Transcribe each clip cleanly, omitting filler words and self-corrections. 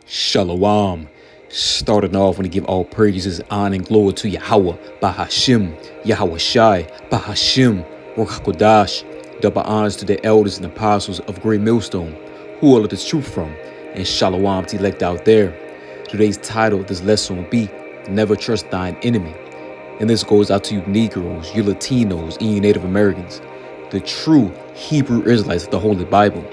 Shalom. Starting off, when to give all praises, honor, and glory to Yahweh, Bahashim, Yahweh Shai, Bahashim, Ruach HaKodesh. Double honors to the elders and apostles of Great Millstone, who all of this truth from, and Shalom to elect out there. Today's title of this lesson will be Never Trust Thine Enemy. And this goes out to you Negroes, you Latinos, and you Native Americans, the true Hebrew Israelites of the Holy Bible.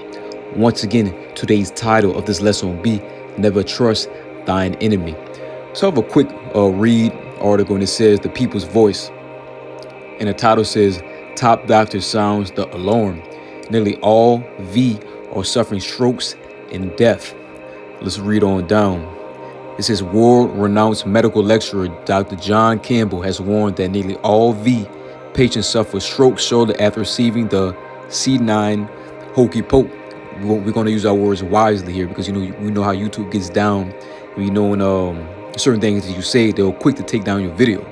Once again, today's title of this lesson will be Never Trust Thine Enemy. So I have a quick read article, and it says The People's Voice. And the title says, Top doctor sounds the alarm. Nearly all V are suffering strokes and death. Let's read on down. It says world-renowned medical lecturer Dr. John Campbell has warned that nearly all V patients suffer strokes shortly after receiving the C9 hokey poke. We're going to use our words wisely here, because we know how YouTube gets down. We know when certain things that you say, they're quick to take down your video.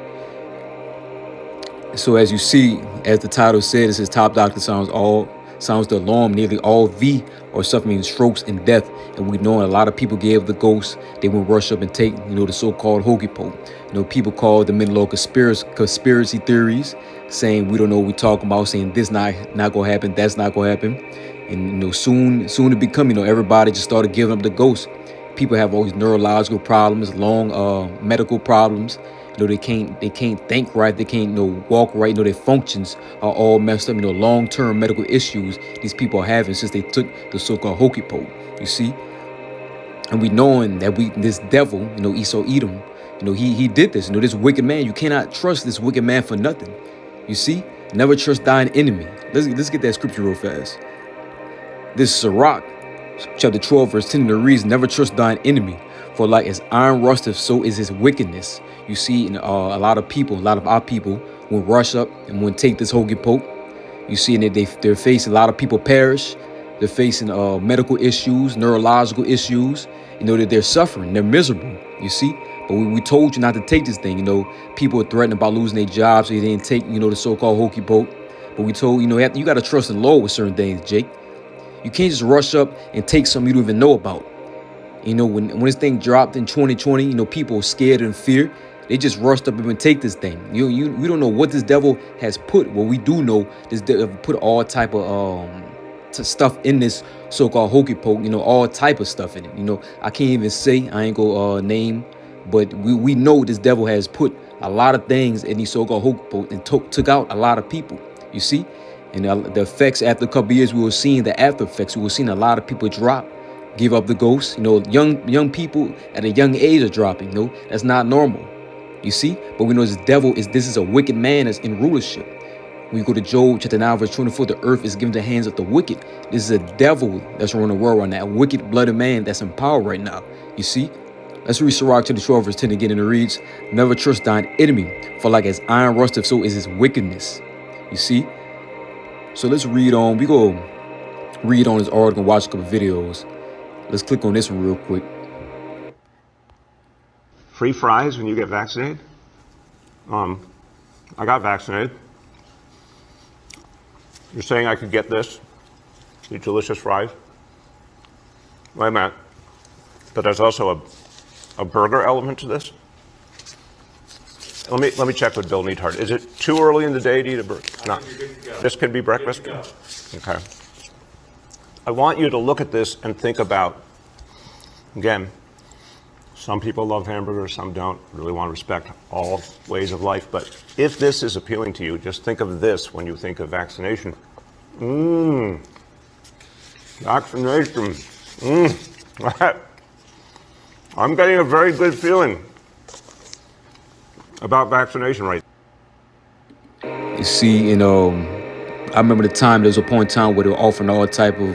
So as you see, as the title said, it says top doctor sounds the alarm. Nearly all V are suffering strokes and death, and we know a lot of people gave the ghost. They would rush up and take the so-called hokey poke. People call the middle of conspiracy theories, saying we don't know what we're talking about, saying this not gonna happen, that's not gonna happen. And soon to become, everybody just started giving up the ghost. People have all these neurological problems, long medical problems. They can't think right, they can't walk right. Their functions are all messed up. Long-term medical issues these people are having since they took the so-called hokey poke. You see, and we knowing that this devil, Esau Edom, he did this. This wicked man. You cannot trust this wicked man for nothing. You see, never trust thine enemy. Let's get that scripture real fast. This is Sirach, chapter 12, verse 10, and it reads, Never trust thine enemy, for like as iron rusteth, so is his wickedness. You see, a lot of our people will rush up and will take this hokey poke. You see, and they're facing, a lot of people perish. They're facing medical issues, neurological issues. That they're suffering, they're miserable. You see, but we told you not to take this thing. People are threatening about losing their jobs, so they didn't take, the so-called hokey poke. But we told, you got to trust the Lord with certain things, Jake. You can't just rush up and take something you don't even know about. When this thing dropped in 2020, people were scared and fear. They just rushed up and take this thing. We don't know what this devil has put. Well, we do know this devil put all type of stuff in this so-called hokey poke. All type of stuff in it. I can't even say. I ain't go name, but we know this devil has put a lot of things in these so-called hokey poke and took out a lot of people. You see. And the effects after a couple of years, we were seeing the after effects. We were seeing a lot of people drop, give up the ghost. Young people at a young age are dropping. That's not normal. You see? But we know this is a wicked man that's in rulership. When you go to Job chapter 9, verse 24, the earth is given to the hands of the wicked. This is a devil that's running the world right now. A wicked blooded man that's in power right now. You see? Let's read Sirach chapter 12, verse 10 again, and it reads, Never trust thine enemy, for like as iron rusteth, so is his wickedness. You see? So let's read on. We go read on this article and watch a couple videos. Let's click on this one real quick. Free fries when you get vaccinated? I got vaccinated. You're saying I could get these delicious fries? Wait a minute. But there's also a burger element to this? Let me check with Bill Neathart. Is it too early in the day to eat a burger? No. This could be breakfast? Okay. I want you to look at this and think about, again, some people love hamburgers, some don't. Really want to respect all ways of life. But if this is appealing to you, just think of this when you think of vaccination. Vaccination. I'm getting a very good feeling about vaccination right now. You see, I remember the time, there was a point in time where they were offering all type of,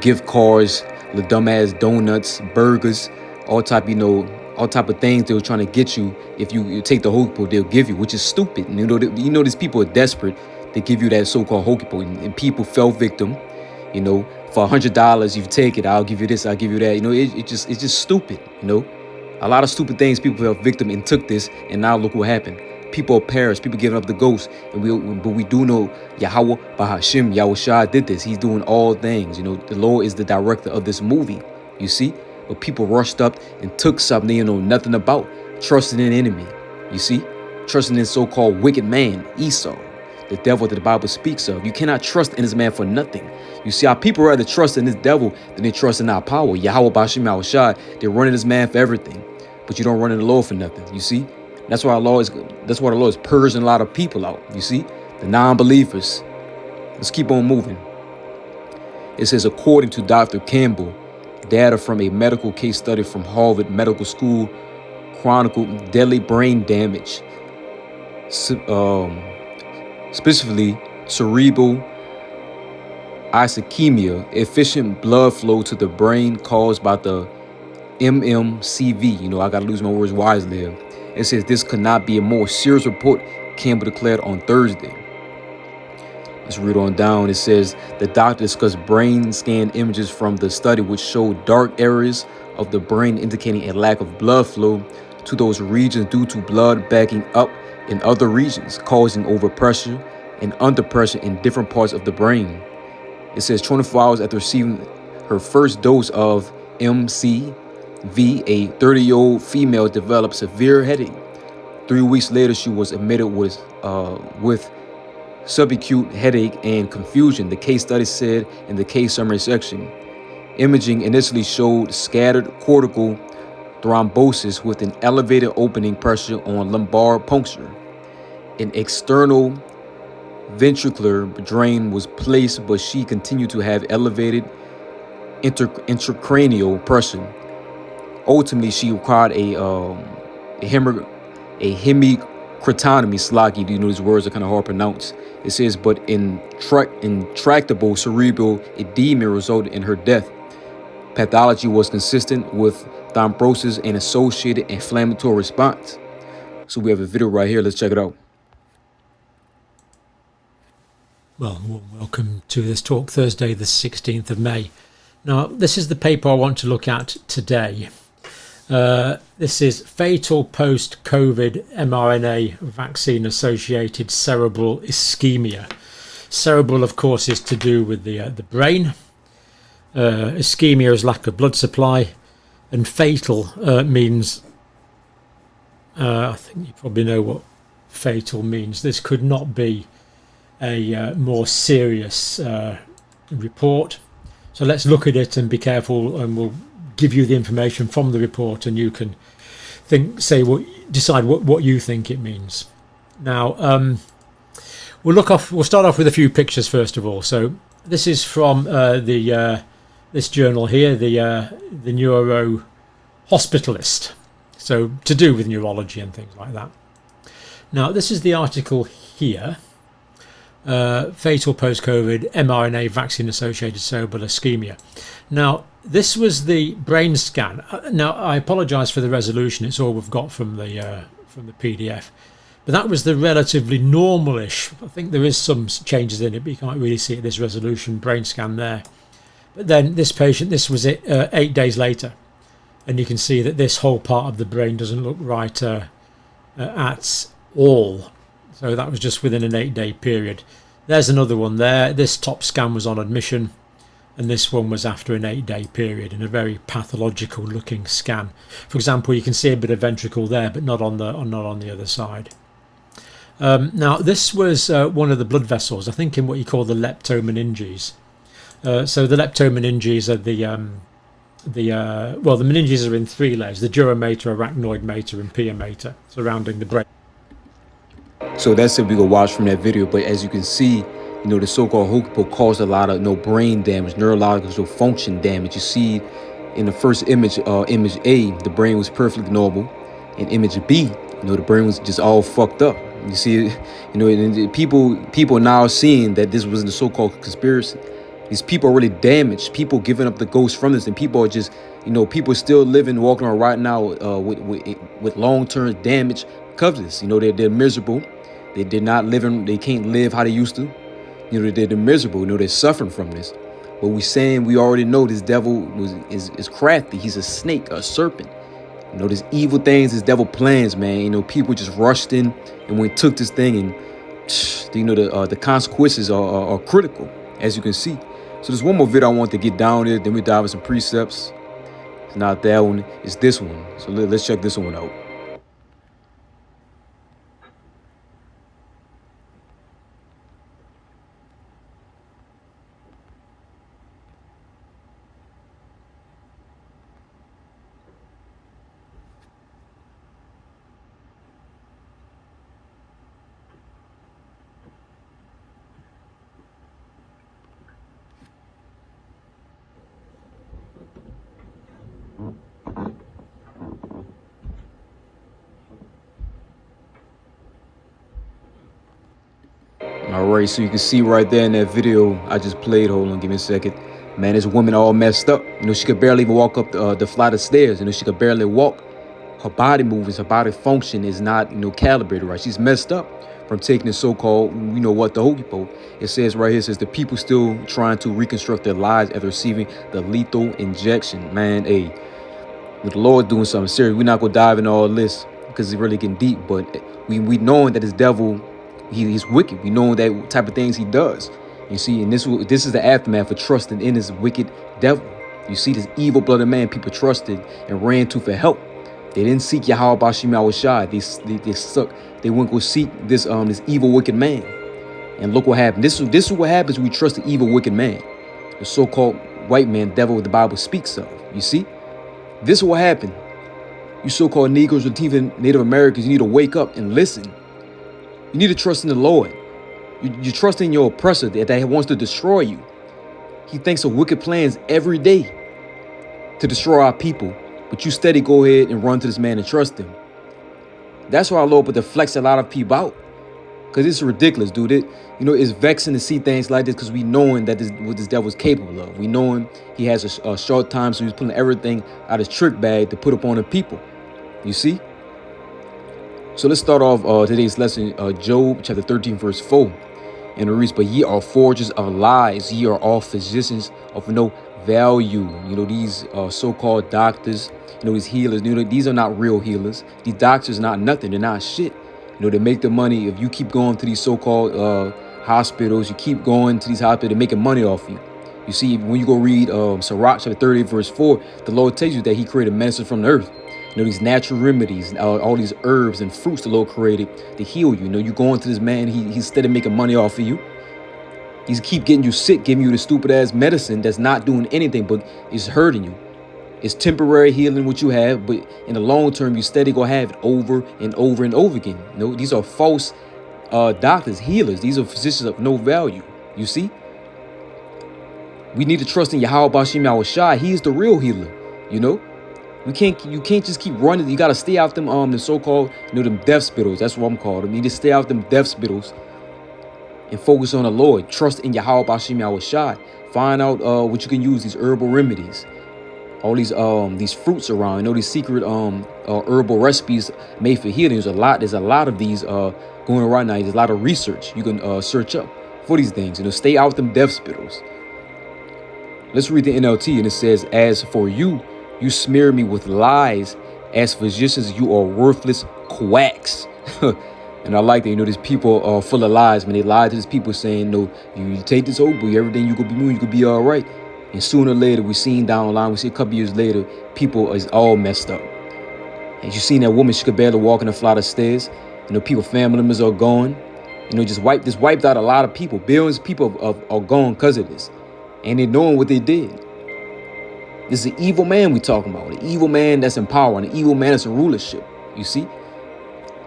gift cards, the dumbass donuts, burgers, all type of things they were trying to get you. If you take the hokey poke, they'll give you, which is stupid. These people are desperate. They give you that so-called hokey poke, and people fell victim. For $100, you take it, I'll give you this, I'll give you that. It's just stupid. A lot of stupid things, people fell victim and took this, and now look what happened. People perish, people giving up the ghost. But we do know Yahweh, Bahashim, Yahweh Shai did this. He's doing all things. The Lord is the director of this movie. You see? but people rushed up and took something they know nothing about, trusting in enemy. You see, trusting in so-called wicked man, Esau, the devil that the Bible speaks of. You cannot trust in this man for nothing. You see, our people rather trust in this devil than they trust in our power. Yahweh Bashim Yahushua, they're running this man for everything, but you don't run in the Lord for nothing. You see, that's why the Lord is purging a lot of people out. You see, the non-believers. Let's keep on moving. It says, according to Dr. Campbell, data from a medical case study from Harvard Medical School chronicled deadly brain damage, specifically cerebral ischemia, efficient blood flow to the brain caused by the MMCV. You know, I got to lose my words wisely here. It says this could not be a more serious report, Campbell declared on Thursday. Let's read on down. It says the doctor discussed brain scan images from the study which showed dark areas of the brain indicating a lack of blood flow to those regions due to blood backing up in other regions, causing overpressure and underpressure in different parts of the brain. It says 24 hours after receiving her first dose of MCV, a 30-year-old female developed severe headache. 3 weeks later, she was admitted with subacute headache and confusion, the case study said in the case summary section. Imaging initially showed scattered cortical thrombosis with an elevated opening pressure on lumbar puncture. An external ventricular drain was placed, but she continued to have elevated intracranial pressure. Ultimately, she required a hemicranotomy. Slaki, do you know these words are kind of hard to pronounce? It says, but intractable cerebral edema resulted in her death. Pathology was consistent with thrombosis and associated inflammatory response. So we have a video right here. Let's check it out. Well, welcome to this talk, Thursday, the 16th of May. Now, this is the paper I want to look at today. This is fatal post-COVID mRNA vaccine-associated cerebral ischemia. Cerebral, of course, is to do with the brain. Ischemia is lack of blood supply, and fatal means, I think you probably know what fatal means. This could not be a more serious report. So let's look at it and be careful, and we'll give you the information from the report, and you can decide what you think it means. Now, we'll start off with a few pictures first of all. So this is from this journal here, the Neuro Hospitalist. So to do with neurology and things like that. Now, this is the article here. Fatal post-COVID mRNA vaccine-associated cerebral ischemia. Now, this was the brain scan. Now, I apologise for the resolution. It's all we've got from the PDF. But that was the relatively normal-ish. I think there is some changes in it, but you can't really see it, this resolution brain scan there. But then this patient, this was it 8 days later. And you can see that this whole part of the brain doesn't look right at all. So that was just within an 8-day period. There's another one there. This top scan was on admission, and this one was after an 8-day period in a very pathological looking scan. For example, you can see a bit of ventricle there, but not on the other side. Now, this was one of the blood vessels, I think in what you call the leptomeninges. So the leptomeninges are the meninges are in 3 layers: the dura mater, arachnoid mater, and pia mater, surrounding the brain. So that's it we go watch from that video. But as you can see, you know, the so-called Hokipo caused a lot of brain damage, neurological function damage. You see in the first image, image A, the brain was perfectly normal. In image B, you know, the brain was just all fucked up. You see, you know, and people now seeing that this was the so-called conspiracy. These people are really damaged. People giving up the ghost from this, and people are just, you know, people still living, walking around right now with long-term damage because of this. You know, they're miserable. They're not living. They can't live how they used to. You know, they're miserable. You know, they're suffering from this. But we already know this devil is crafty. He's a snake, a serpent. You know, there's evil things, this devil plans, man. You know, people just rushed in and went took this thing, and you know, the consequences are critical, as you can see. So there's one more video I want to get down there. Then we dive into some precepts. It's not that one. It's this one. So let's check this one out. All right, so you can see right there in that video I just played. Hold on, give me a second. Man, this woman all messed up. She could barely even walk up the flight of stairs. She could barely walk. Her body movements, her body function is not, calibrated right. She's messed up from taking the so-called, the hokey poke. It says right here, it says the people still trying to reconstruct their lives after receiving the lethal injection. Man, hey, the Lord doing something serious. We're not gonna dive into all this because it's really getting deep, but we knowing that this devil, he's wicked. We know that type of things he does. You see, and this is the aftermath of trusting in this wicked devil. You see, this evil-blooded man people trusted and ran to for help. They didn't seek Yahweh Bashim Yahushua. They suck. They went go seek this evil wicked man. And look what happened. This is what happens when we trust the evil wicked man, the so-called white man devil the Bible speaks of. You see, this is what happened. You so-called Negroes or even Native Americans, you need to wake up and listen. You need to trust in the Lord. You trust in your oppressor that wants to destroy you. He thinks of wicked plans every day to destroy our people. But you steady go ahead and run to this man and trust him. That's why our Lord put the flex a lot of people out. Because it's ridiculous, dude. It's vexing to see things like this because we knowing that what this devil's capable of. We knowing he has a short time, so he's pulling everything out of his trick bag to put upon the people. You see? So let's start off today's lesson, Job chapter 13, verse 4. And it reads, but ye are forgers of lies. Ye are all physicians of no value. These so-called doctors, these healers, these are not real healers. These doctors are not nothing. They're not shit. They make the money. If you keep going to these so-called hospitals, you keep going to these hospitals, they're making money off you. You see, when you go read Sirach chapter 30, verse 4, the Lord tells you that he created medicine from the earth. These natural remedies, all these herbs and fruits the Lord created to heal you. You go into this man, he's steady making money off of you. He's keep getting you sick, giving you the stupid ass medicine that's not doing anything, but it's hurting you. It's temporary healing what you have, but in the long term, you steady gonna have it over and over and over again. These are false doctors, healers. These are physicians of no value. You see? We need to trust in Yahweh Bashim Yahushua. He is the real healer. You can't just keep running. You gotta stay out them the so-called them death spittles. That's what I'm called. You need to stay out them death spittles and focus on the Lord. Trust in Yahweh Bashim Yahushua. Find out what you can use, these herbal remedies, all these fruits around. These secret herbal recipes made for healing. There's a lot of these going around now. There's a lot of research you can search up for these things. Stay out them death spittles. Let's read the NLT, and it says, as for you, you smear me with lies. As physicians, you are worthless quacks. And I like that, these people are full of lies. When they lie to these people saying, no, you take this opium, everything you could be moving, you could be all right. And sooner or later, we seen down the line, we see a couple years later, people is all messed up. And you seen that woman, she could barely walk in a flight of stairs. People, family members are gone. Just wiped out a lot of people. Billions of people are gone because of this. And they knowing what they did. This is an evil man we talking about. An evil man that's in power. An evil man that's in rulership. You see?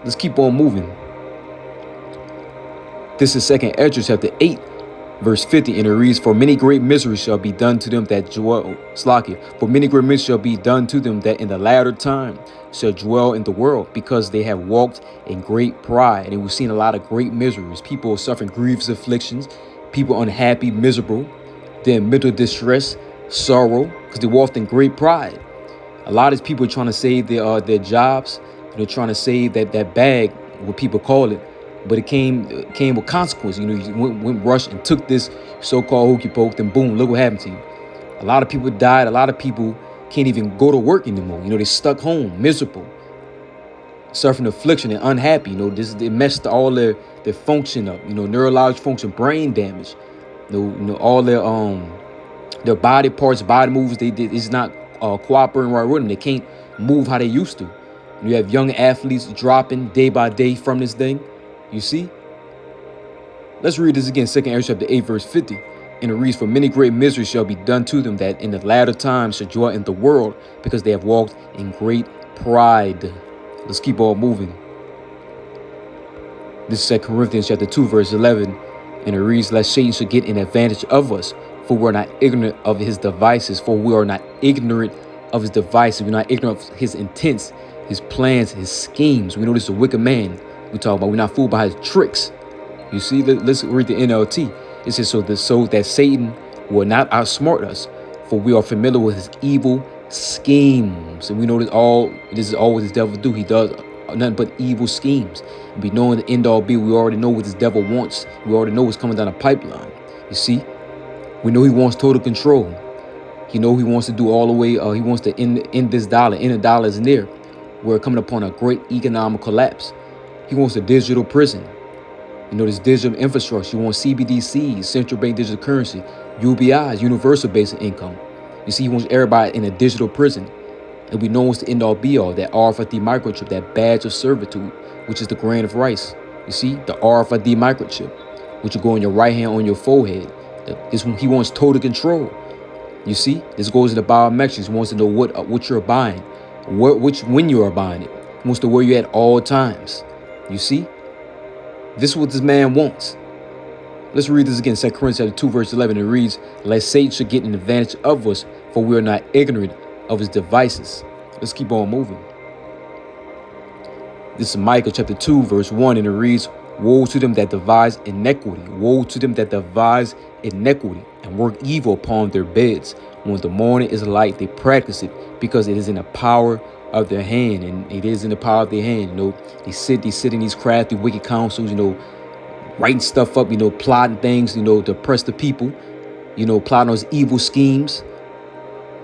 Let's keep on moving. This is 2nd Ezra chapter 8, verse 50. And it reads, for many great miseries shall be done to them that dwell. For many great miseries shall be done to them that in the latter time shall dwell in the world, because they have walked in great pride. And we've seen a lot of great miseries. People suffering grievous afflictions. People unhappy, miserable. They're in mental distress, sorrow, because they walked in great pride. A lot of these people are trying to save their jobs. They're trying to save that bag, what people call it. But it came with consequences. You went rush and took this so-called hokey poke, then boom, look what happened to you. A lot of people died. A lot of people can't even go to work anymore. They stuck home, miserable, suffering affliction and unhappy. They messed all their function up. Neurological function, brain damage. All their body parts, body moves, it's not cooperating right with them. They can't move how they used to. And you have young athletes dropping day by day from this thing. You see? Let's read this again, 2 Ezra chapter 8, verse 50. And it reads, "For many great miseries shall be done to them that in the latter times shall joy in the world, because they have walked in great pride." Let's keep on moving. This is 2 Corinthians chapter 2, verse 11. And it reads, "Lest Satan should get an advantage of us, for we are not ignorant of his devices." For we are not ignorant of his devices. We're not ignorant of his intents, his plans, his schemes. We know this is a wicked man. We talk about we're not fooled by his tricks. You see, let's read the NLT. It says, so that Satan will not outsmart us, for we are familiar with his evil schemes. And we know that this is all what the devil do. He does nothing but evil schemes. And be knowing the end all be, we already know what this devil wants. We already know what's coming down the pipeline. You see, we know he wants total control. He know he wants to do all the way. He wants to end this dollar. End the dollar is near. We're coming upon a great economic collapse. He wants a digital prison. You know, this digital infrastructure. You want CBDCs, central bank digital currency, UBIs, universal basic income. You see, he wants everybody in a digital prison. And we know what's the end all be all, that RFID microchip, that badge of servitude, which is the grain of rice. You see, the RFID microchip, which will go on your right hand on your forehead. He wants total control. You see, this goes into biometrics. He wants to know what you're buying, when you are buying it. He wants to know where you're at all times. You see, this is what this man wants. Let's read this again, 2 Corinthians 2, verse 11. It reads, "Lest Satan should get an advantage of us, for we are not ignorant of his devices." Let's keep on moving. This is Micah chapter 2, verse 1, and it reads, "Woe to them that devise iniquity. Woe to them that devise iniquity and work evil upon their beds. When the morning is light, they practice it, because it is in the power of their hand." And it is in the power of their hand. You know, they sit in these crafty, wicked councils, you know, writing stuff up, you know, plotting things, you know, to oppress the people, you know, plotting those evil schemes,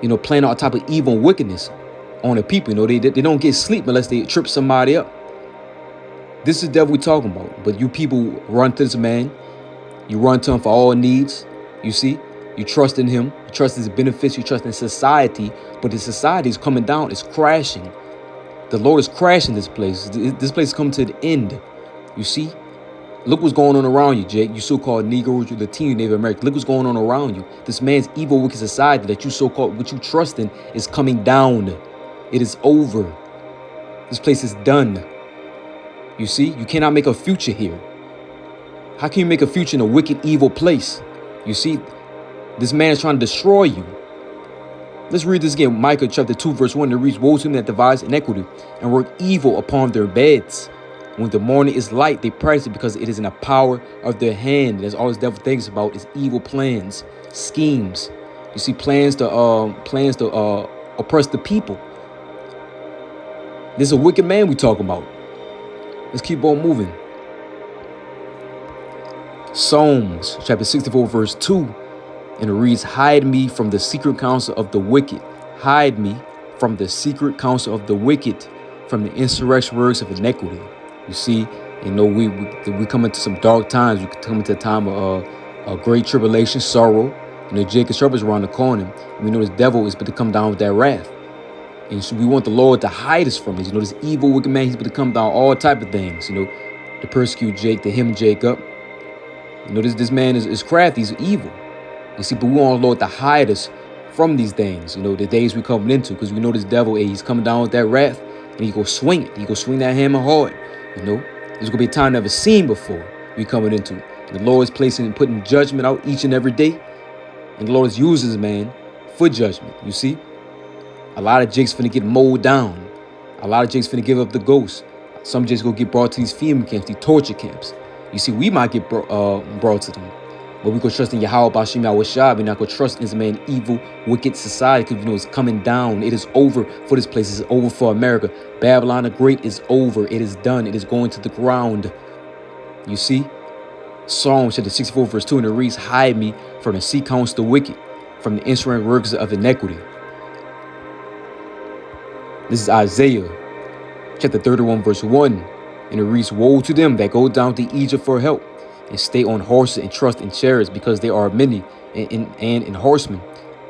you know, planning all type of evil and wickedness on the people. You know, they don't get sleep unless they trip somebody up. This is the devil we're talking about. But you people run to this man. You run to him for all needs. You see, you trust in him. You trust his benefits. You trust in society. But the society is coming down. It's crashing. The Lord is crashing this place. This place is coming to the end. You see, look what's going on around you, Jake. You so-called Negroes, you Latino, Native American. Look what's going on around you. This man's evil, wicked society that you so-called, what you trust in, is coming down. It is over. This place is done. You see, you cannot make a future here. How can you make a future in a wicked, evil place? You see, this man is trying to destroy you. Let's read this again. Micah chapter 2, verse 1. It reads, "Woe to them that devise iniquity and work evil upon their beds. When the morning is light, they practice it, because it is in the power of their hand." That's all this devil thinks about, is evil plans, schemes. You see, plans to oppress the people. This is a wicked man we talking about. Let's keep on moving. Psalms chapter 64, verse 2. And it reads, "Hide me from the secret counsel of the wicked. Hide me from the secret counsel of the wicked, from the insurrection works of iniquity." You see, you know, we come into some dark times. We come into a time of great tribulation, sorrow. You know, Jacob's trouble is around the corner. We know this devil is about to come down with that wrath. And so we want the Lord to hide us from this. You know, this evil, wicked man, he's about to come down all type of things, you know, to persecute Jake, to him Jacob. You know, this man is crafty, he's evil. You see, but we want the Lord to hide us from these things, you know, the days we're coming into, because we know this devil, he's coming down with that wrath, and he go swing it. He go swing that hammer hard, you know. There's going to be a time never seen before we coming into. And the Lord is putting judgment out each and every day. And the Lord is using this man for judgment, you see. A lot of Jakes finna get mowed down. A lot of Jakes finna give up the ghost. Some Jakes gonna get brought to these FEMA camps, these torture camps. You see, we might get brought to them. But we gonna trust in Yahweh Bashim Yahweh. We're not gonna trust in this man, evil, wicked society, because we know it's coming down. It is over for this place. It's over for America. Babylon the Great is over. It is done. It is going to the ground. You see? Psalm chapter 64, verse 2, and it reads, "Hide me from the secret counsel of the wicked, from the insurrection workers of iniquity." This is Isaiah chapter 31, verse 1. And it reads, "Woe to them that go down to Egypt for help, and stay on horses and trust in chariots, because they are many, and horsemen.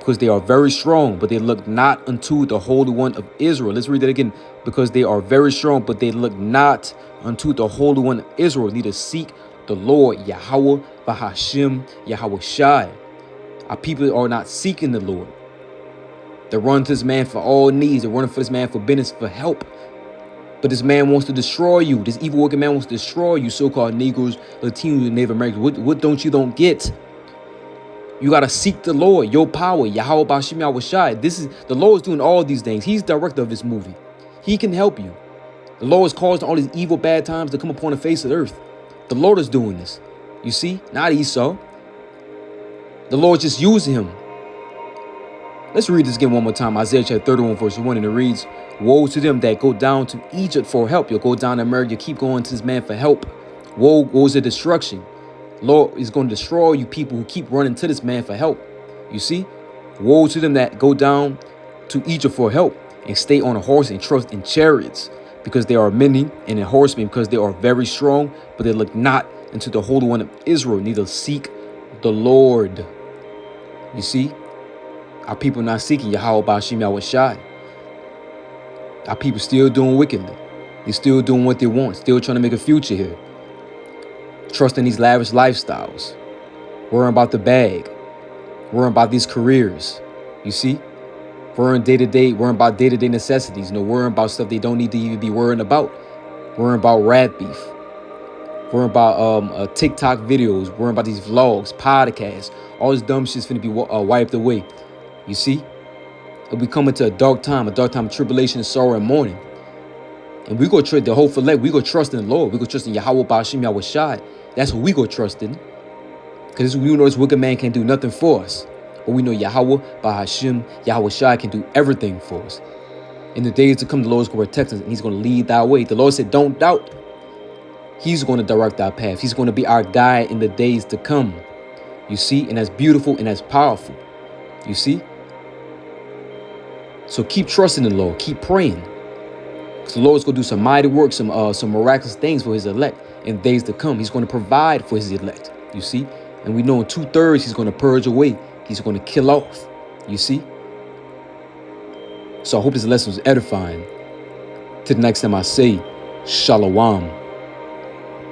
because they are very strong, but they look not unto the Holy One of Israel. Let's read that again. Because they are very strong, but they look not unto the Holy One of Israel, neither seek the Lord, Yahweh, Bahashim, Yahweh Shai. Our people are not seeking the Lord. They're running to this man for all needs. They're running for this man for business, for help. But this man wants to destroy you. This evil working man wants to destroy you, so-called Negroes, Latinos, and Native Americans. What don't get? You got to seek the Lord, your power, Yahweh Bashim Yahweh Shai. The Lord is doing all these things. He's director of this movie. He can help you. The Lord is causing all these evil, bad times to come upon the face of the earth. The Lord is doing this. You see? Not Esau. The Lord just using him. Let's read this again one more time. Isaiah chapter 31, verse 1, and it reads, woe to them that go down to Egypt for help. You'll go down to America, you keep going to this man for help. Woe is the destruction. Lord is going to destroy you people who keep running to this man for help. You see? Woe to them that go down to Egypt for help and stay on a horse and trust in chariots, because there are many, and in horsemen, because they are very strong, but they look not into the Holy One of Israel, neither seek the Lord. You see? Our people not seeking Yahweh Bashim Yahweh Shai. Our people still doing wickedly. They're still doing what they want, still trying to make a future here. Trusting these lavish lifestyles. Worrying about the bag. Worrying about these careers. You see? Worrying about day-to-day necessities. Worrying about stuff they don't need to even be worrying about. Worrying about rat beef. Worrying about TikTok videos. Worrying about these vlogs, podcasts. All this dumb shit's finna be wiped away. You see? We coming to a dark time of tribulation and sorrow and mourning. And we go trust the whole elect. We go trust in the Lord. We go trust in Yahweh Bashim Yahweh Shai. That's who we go trust in. Because we know this wicked man can't do nothing for us. But we know Yahweh Bahashim Yahweh Shai can do everything for us. In the days to come, the Lord is going to protect us and he's going to lead our way. The Lord said, don't doubt. He's going to direct our path. He's going to be our guide in the days to come. You see? And that's beautiful and that's powerful. You see? So keep trusting the Lord. Keep praying. Because the Lord's going to do some mighty work, some miraculous things for his elect in days to come. He's going to provide for his elect. You see? And we know in 2/3 he's going to purge away. He's going to kill off. You see? So I hope this lesson was edifying. Till the next time I say, Shalom.